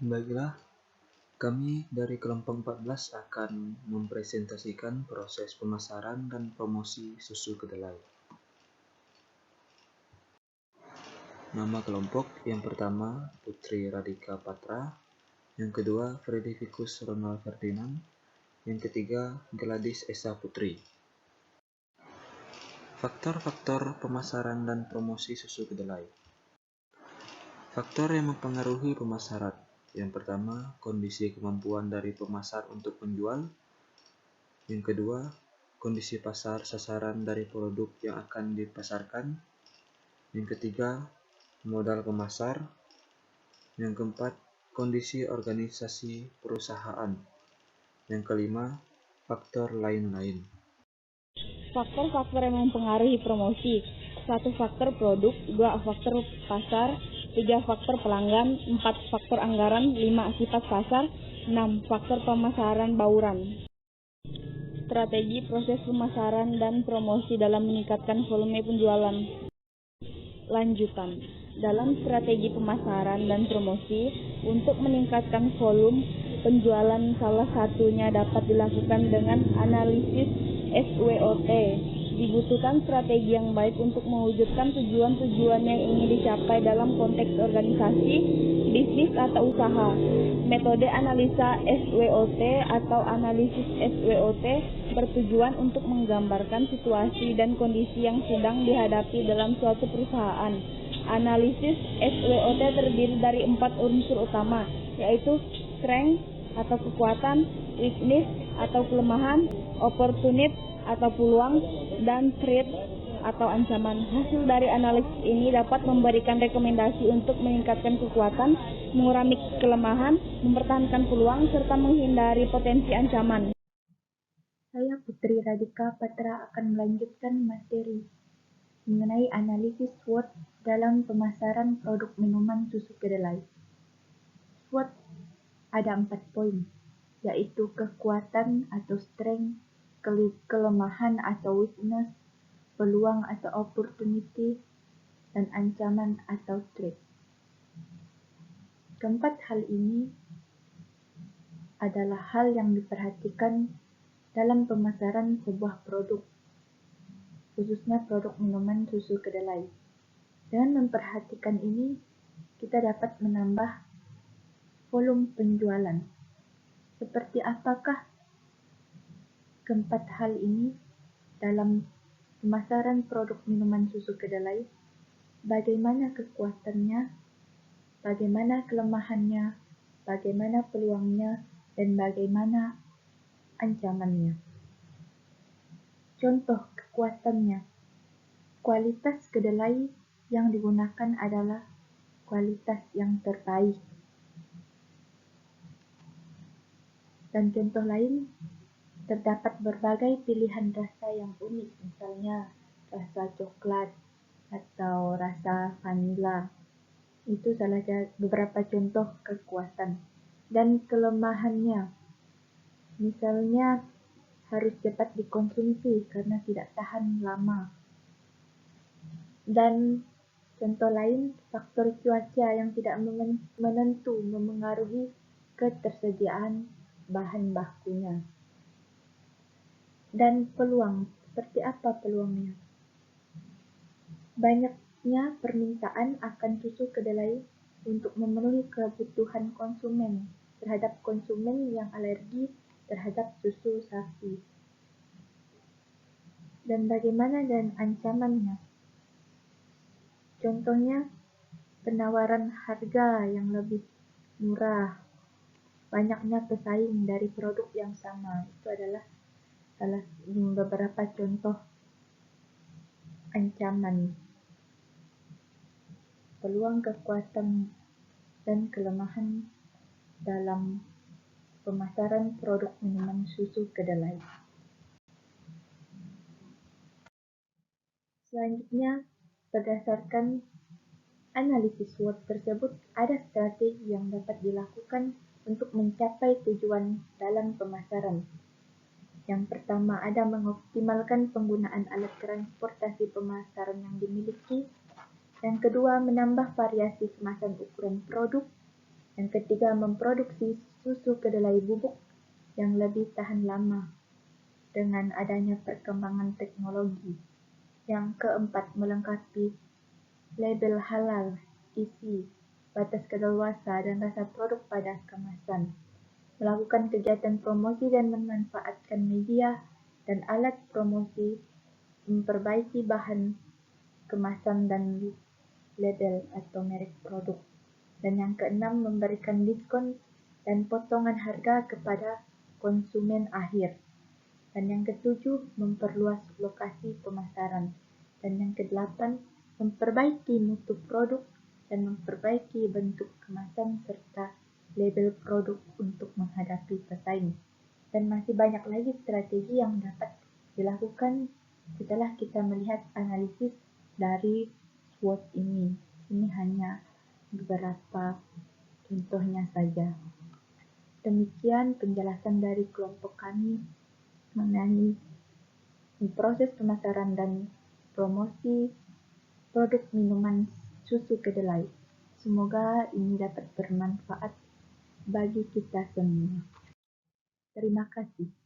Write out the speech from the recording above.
Baiklah, kami dari kelompok 14 akan mempresentasikan proses pemasaran dan promosi susu kedelai. Nama kelompok yang pertama Putri Radhika Patra, yang kedua Freddy-Vikus Ronald Ferdinand, yang ketiga Gladys Esa Putri. Faktor-faktor pemasaran dan promosi susu kedelai. Faktor yang mempengaruhi pemasaran. Yang pertama, kondisi kemampuan dari pemasar untuk menjual. Yang kedua, kondisi pasar sasaran dari produk yang akan dipasarkan. Yang ketiga, modal pemasar. Yang keempat, kondisi organisasi perusahaan. Yang kelima, faktor lain-lain. Faktor-faktor yang mempengaruhi promosi. 1. Faktor produk, 2. Faktor pasar, 3. Faktor pelanggan, 4. Faktor anggaran, 5. Sifat pasar, 6. Faktor pemasaran bauran. Strategi proses pemasaran dan promosi dalam meningkatkan volume penjualan. Lanjutan. Dalam strategi pemasaran dan promosi, untuk meningkatkan volume penjualan salah satunya dapat dilakukan dengan analisis SWOT. Dibutuhkan strategi yang baik untuk mewujudkan tujuan-tujuan yang ingin dicapai dalam konteks organisasi, bisnis atau usaha. Metode analisa SWOT atau analisis SWOT bertujuan untuk menggambarkan situasi dan kondisi yang sedang dihadapi dalam suatu perusahaan. Analisis SWOT terdiri dari 4 unsur utama, yaitu strength atau kekuatan, weakness atau kelemahan, opportunity atau peluang, dan threat atau ancaman. Hasil dari analisis ini dapat memberikan rekomendasi untuk meningkatkan kekuatan, mengurangi kelemahan, mempertahankan peluang, serta menghindari potensi ancaman. Saya Putri Radhika Patra akan melanjutkan materi mengenai analisis SWOT dalam pemasaran produk minuman susu kedelai. SWOT ada 4 poin, yaitu kekuatan atau strength, kelemahan atau weakness, peluang atau opportunity, dan ancaman atau threat. Keempat hal ini adalah hal yang diperhatikan dalam pemasaran sebuah produk, khususnya produk minuman susu kedelai. Dengan memperhatikan ini, kita dapat menambah volume penjualan. Seperti apakah keempat hal ini dalam pemasaran produk minuman susu kedelai? Bagaimana kekuatannya, bagaimana kelemahannya, bagaimana peluangnya, dan bagaimana ancamannya. Contoh kekuatannya, kualitas kedelai yang digunakan adalah kualitas yang terbaik. Dan contoh lain, terdapat berbagai pilihan rasa yang unik, misalnya rasa coklat atau rasa vanila. Itu salah beberapa contoh kekuatan. Dan kelemahannya, misalnya harus cepat dikonsumsi karena tidak tahan lama. Dan contoh lain, faktor cuaca yang tidak menentu memengaruhi ketersediaan bahan bakunya. Dan peluang, seperti apa peluangnya? Banyaknya permintaan akan susu kedelai untuk memenuhi kebutuhan konsumen terhadap konsumen yang alergi terhadap susu sapi. Dan bagaimana dengan ancamannya? Contohnya, penawaran harga yang lebih murah, banyaknya pesaing dari produk yang sama. Itu adalah beberapa contoh ancaman, peluang, kekuatan, dan kelemahan dalam pemasaran produk minuman susu kedelai. Selanjutnya, berdasarkan analisis SWOT tersebut, ada strategi yang dapat dilakukan untuk mencapai tujuan dalam pemasaran. Yang pertama, ada mengoptimalkan penggunaan alat transportasi pemasaran yang dimiliki. Yang kedua, menambah variasi kemasan ukuran produk. Yang ketiga, memproduksi susu kedelai bubuk yang lebih tahan lama dengan adanya perkembangan teknologi. Yang keempat, melengkapi label halal, isi, batas kadaluarsa, dan rasa produk pada kemasan. Melakukan kegiatan promosi dan memanfaatkan media dan alat promosi, memperbaiki bahan kemasan dan label atau merek produk. Dan yang keenam, memberikan diskon dan potongan harga kepada konsumen akhir. Dan yang ketujuh, memperluas lokasi pemasaran. Dan yang kedelapan, memperbaiki mutu produk dan memperbaiki bentuk kemasan serta label produk untuk menghadapi pesaing. Dan masih banyak lagi strategi yang dapat dilakukan setelah kita melihat analisis dari SWOT ini. Ini hanya beberapa contohnya saja. Demikian penjelasan dari kelompok kami mengenai proses pemasaran dan promosi produk minuman susu kedelai. Semoga ini dapat bermanfaat bagi kita semua. Terima kasih.